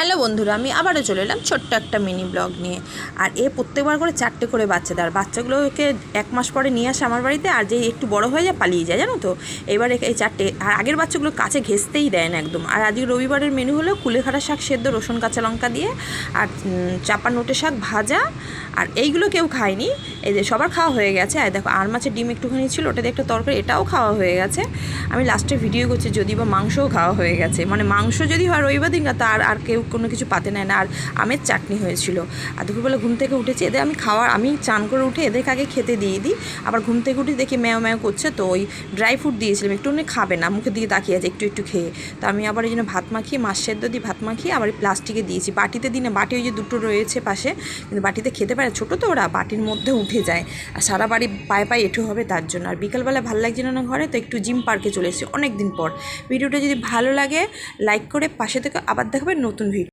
Hello বন্ধুরা, আমি আবারও চলে এলাম ছোট্ট একটা মিনি ব্লগ নিয়ে। আর প্রত্যেকবার করে 4টে করে বাচ্চা দেয়। আর বাচ্চাগুলোকে 1 মাস পরে নিয়ে আসে আমার বাড়িতে, আর যে একটু বড় হয়ে যায় পালিয়ে যায়, জানো তো। এবারে এই 4টে, আর আগের বাচ্চাগুলো কাছে ঘেঁচতেই দেয় না একদম। আর আজকে রবিবারের মেনু হলো কুলেখাড়া শাক সেদ্ধ রসুন কাঁচা লঙ্কা দিয়ে, আর চাপা নোটে শাক ভাজা। আর এইগুলো কেউ খায়নি, এই যে সবার খাওয়া হয়ে গেছে। আর দেখো, আর মাছের ডিম একটুখানি ছিল, ওটা দিয়ে একটা তরকারি, এটাও খাওয়া হয়ে গেছে। আমি লাস্টে ভিডিও করছি যদি বা মাংসও খাওয়া হয়ে গেছে, মানে মাংস যদি হয় রবিবার দিন তার আর কেউ কোনো কিছু পাতে নেয় না। আর আমের চাটনি হয়েছিল। আর দুপুরবেলা ঘুম থেকে উঠেছি, এদের আমি চান করে উঠে এদেরকে আগে খেতে দিয়ে দিই। আবার ঘুম থেকে উঠে দেখি ম্যাও ম্যাও করছে, তো ওই ড্রাই ফ্রুট দিয়েছিলাম, একটুখানি খাবে না, মুখের দিকে তাকিয়ে আছে একটু একটু খেয়ে। তো আমি আবার এই জন্য ভাত মাখিয়ে, মাছ সেদ্ধ দিয়ে ভাত মাখিয়ে আবার প্লাস্টিকে দিয়েছি। বাটিতে দিই না, বাটি ওই যে দুটো রয়েছে পাশে, কিন্তু বাটিতে খেতে পারে, ছোটো তো ওরা, বাটির মধ্যে উঠে যায়। আর সারা বাড়ি পায়ে পায়ে এঁঠো হবে তার জন্য। আর বিকালবেলা ভালো লাগছিল না ঘরে, তো একটু জিম পার্কে চলে এসেছি অনেক দিন পর। ভিডিওটা যদি ভালো লাগে লাইক করে পাশে থেকে আবার দেখাবেন নতুন ভিডিও।